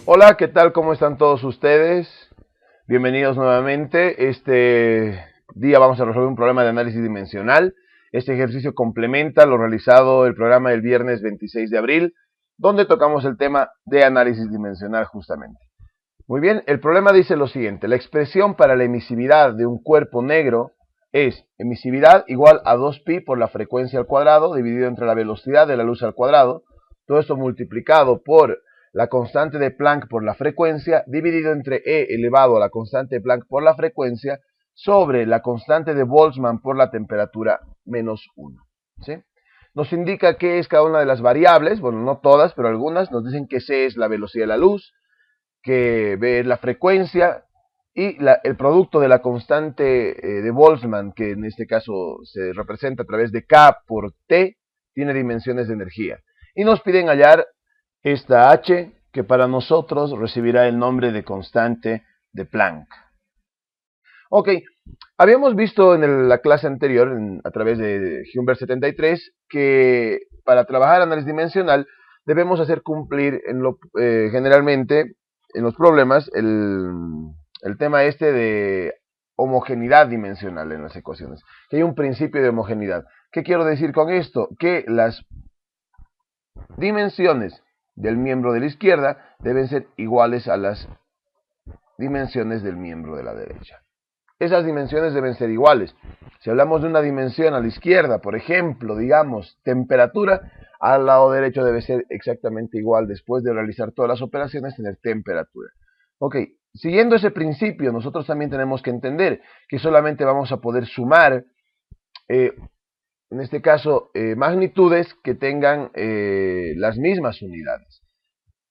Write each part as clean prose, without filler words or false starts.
Hola, ¿qué tal? ¿Cómo están todos ustedes? Bienvenidos nuevamente. Este día vamos a resolver un problema de análisis dimensional. Este ejercicio complementa lo realizado el programa del viernes 26 de abril, donde tocamos el tema de análisis dimensional justamente. Muy bien, el problema dice lo siguiente: la expresión para la emisividad de un cuerpo negro es emisividad igual a 2pi por la frecuencia al cuadrado dividido entre la velocidad de la luz al cuadrado, todo esto multiplicado por la constante de Planck por la frecuencia, dividido entre E elevado a la constante de Planck por la frecuencia, sobre la constante de Boltzmann por la temperatura menos 1. ¿Sí? Nos indica qué es cada una de las variables, bueno, no todas, pero algunas. Nos dicen que C es la velocidad de la luz, que B es la frecuencia, y el producto de la constante de Boltzmann, que en este caso se representa a través de K por T, tiene dimensiones de energía. Y nos piden hallar esta H, que para nosotros recibirá el nombre de constante de Planck. Ok, habíamos visto en la clase anterior, a través de Humbert 73, que para trabajar análisis dimensional debemos hacer cumplir generalmente en los problemas el tema este de homogeneidad dimensional en las ecuaciones, que hay un principio de homogeneidad. ¿Qué quiero decir con esto? Que las dimensiones del miembro de la izquierda deben ser iguales a las dimensiones del miembro de la derecha. Esas dimensiones deben ser iguales. Si hablamos de una dimensión a la izquierda, por ejemplo, digamos, temperatura, al lado derecho debe ser exactamente igual. Después de realizar todas las operaciones, tener temperatura. Ok, siguiendo ese principio, nosotros también tenemos que entender que solamente vamos a poder sumar, en este caso, magnitudes que tengan las mismas unidades.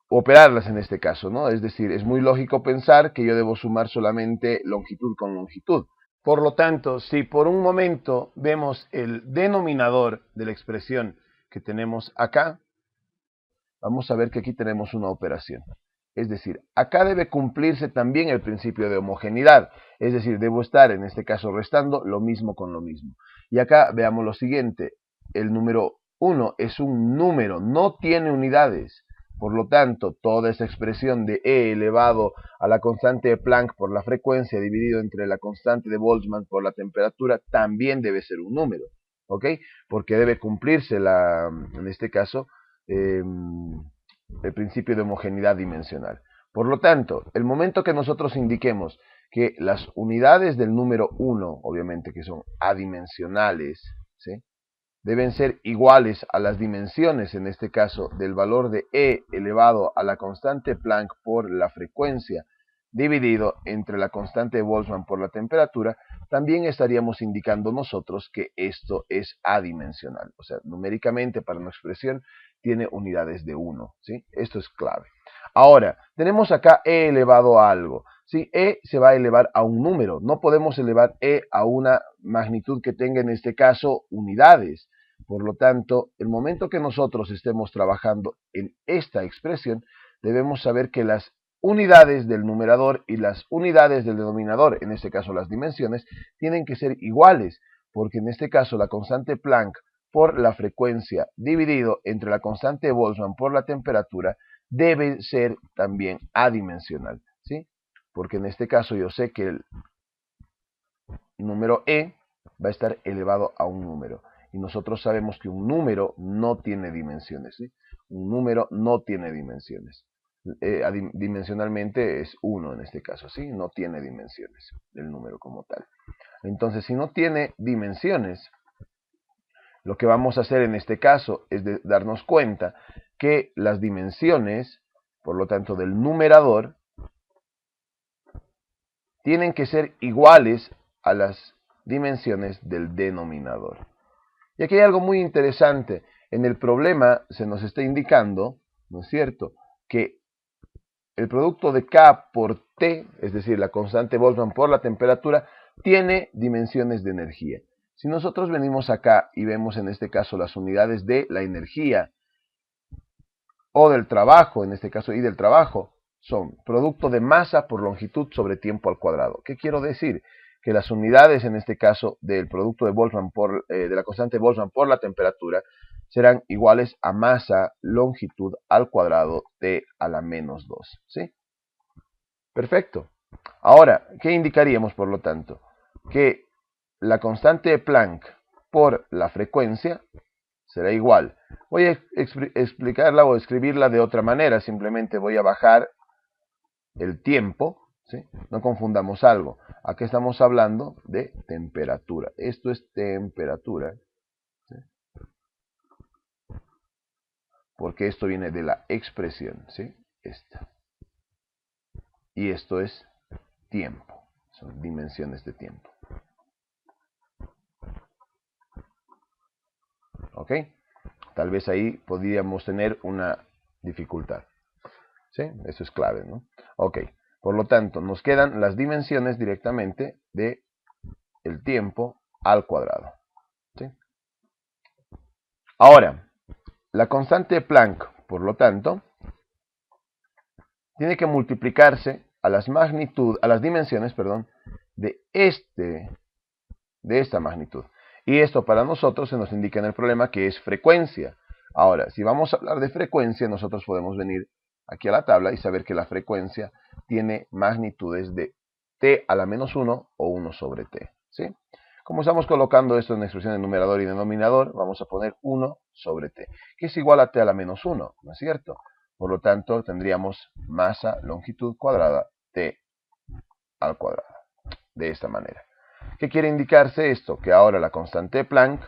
Operarlas en este caso, ¿no? Es decir, es muy lógico pensar que yo debo sumar solamente longitud con longitud. Por lo tanto, si por un momento vemos el denominador de la expresión que tenemos acá, vamos a ver que aquí tenemos una operación. Es decir, acá debe cumplirse también el principio de homogeneidad. Es decir, debo estar, en este caso, restando lo mismo con lo mismo. Y acá veamos lo siguiente. El número 1 es un número, no tiene unidades. Por lo tanto, toda esa expresión de E elevado a la constante de Planck por la frecuencia dividido entre la constante de Boltzmann por la temperatura también debe ser un número, ¿ok? Porque debe cumplirse, en este caso, el principio de homogeneidad dimensional. Por lo tanto, el momento que nosotros indiquemos que las unidades del número 1, obviamente que son adimensionales, ¿sí?, deben ser iguales a las dimensiones, en este caso, del valor de E elevado a la constante Planck por la frecuencia dividido entre la constante de Boltzmann por la temperatura, también estaríamos indicando nosotros que esto es adimensional. O sea, numéricamente para una expresión tiene unidades de 1, ¿sí? Esto es clave. Ahora, tenemos acá E elevado a algo. ¿Sí? E se va a elevar a un número. No podemos elevar E a una magnitud que tenga, en este caso, unidades. Por lo tanto, el momento que nosotros estemos trabajando en esta expresión, debemos saber que las unidades del numerador y las unidades del denominador, en este caso las dimensiones, tienen que ser iguales, porque en este caso la constante Planck por la frecuencia dividido entre la constante de Boltzmann por la temperatura debe ser también adimensional, ¿sí? Porque en este caso yo sé que el número E va a estar elevado a un número. Y nosotros sabemos que un número no tiene dimensiones, ¿sí? Un número no tiene dimensiones. Dimensionalmente es 1 en este caso, ¿sí? No tiene dimensiones el número como tal. Entonces, si no tiene dimensiones, lo que vamos a hacer en este caso es darnos cuenta que las dimensiones, por lo tanto, del numerador, tienen que ser iguales a las dimensiones del denominador. Y aquí hay algo muy interesante. En el problema se nos está indicando, ¿no es cierto?, que el producto de K por T, es decir, la constante Boltzmann por la temperatura, tiene dimensiones de energía. Si nosotros venimos acá y vemos en este caso las unidades de la energía o del trabajo, en este caso, y del trabajo, son producto de masa por longitud sobre tiempo al cuadrado. ¿Qué quiero decir? Que las unidades, en este caso, del producto de Boltzmann de la constante Boltzmann por la temperatura, serán iguales a masa longitud al cuadrado t a la menos 2. ¿Sí? Perfecto. Ahora, ¿qué indicaríamos por lo tanto? Que la constante de Planck por la frecuencia será igual. Voy a explicarla o escribirla de otra manera. Simplemente voy a bajar el tiempo. ¿Sí? No confundamos algo. Aquí estamos hablando de temperatura. Esto es temperatura. ¿Sí? Porque esto viene de la expresión. ¿Sí? Esta. Y esto es tiempo. Son dimensiones de tiempo. ¿Ok? Tal vez ahí podríamos tener una dificultad. ¿Sí? Eso es clave, ¿no? Ok. Por lo tanto, nos quedan las dimensiones directamente de el tiempo al cuadrado. ¿Sí? Ahora, la constante de Planck, por lo tanto, tiene que multiplicarse a las dimensiones, perdón, de esta magnitud. Y esto para nosotros se nos indica en el problema que es frecuencia. Ahora, si vamos a hablar de frecuencia, nosotros podemos venir aquí a la tabla y saber que la frecuencia tiene magnitudes de t a la menos 1 o 1 sobre t. ¿Sí? Como estamos colocando esto en expresión de numerador y denominador, vamos a poner 1 sobre t, que es igual a t a la menos 1, ¿no es cierto? Por lo tanto, tendríamos masa longitud cuadrada t al cuadrado, de esta manera. ¿Qué quiere indicarse esto? Que ahora la constante de Planck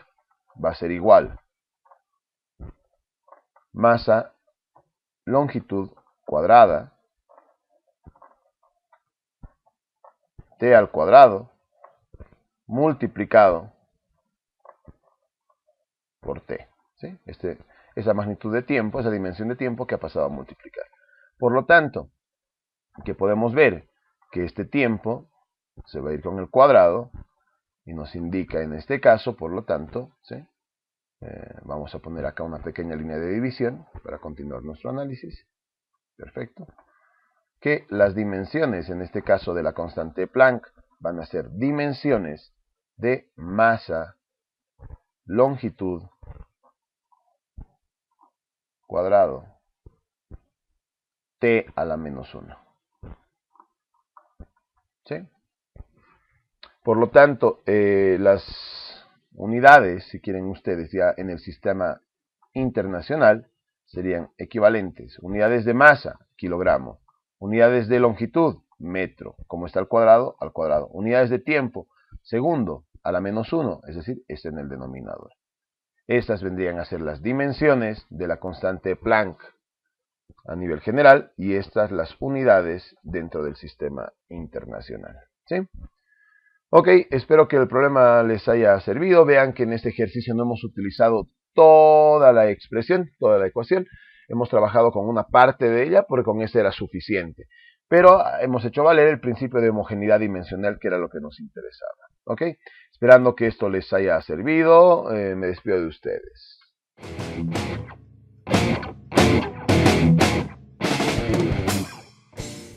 va a ser igual masa longitud cuadrada t al cuadrado multiplicado por t. ¿Sí? Esa magnitud de tiempo, esa dimensión de tiempo que ha pasado a multiplicar. Por lo tanto, que podemos ver que este tiempo se va a ir con el cuadrado y nos indica en este caso, por lo tanto, ¿sí? Vamos a poner acá una pequeña línea de división para continuar nuestro análisis. Perfecto. Que las dimensiones, en este caso de la constante de Planck, van a ser dimensiones de masa, longitud, cuadrado, t a la menos 1. ¿Sí? Por lo tanto, las unidades, si quieren ustedes, ya en el sistema internacional, serían equivalentes. Unidades de masa, kilogramo. Unidades de longitud, metro. Como está al cuadrado, al cuadrado. Unidades de tiempo, segundo, a la menos 1, es decir, está en el denominador. Estas vendrían a ser las dimensiones de la constante Planck a nivel general y estas las unidades dentro del sistema internacional. ¿Sí? Ok, espero que el problema les haya servido. Vean que en este ejercicio no hemos utilizado toda la expresión, toda la ecuación. Hemos trabajado con una parte de ella porque con esa era suficiente. Pero hemos hecho valer el principio de homogeneidad dimensional, que era lo que nos interesaba. Ok, esperando que esto les haya servido, me despido de ustedes.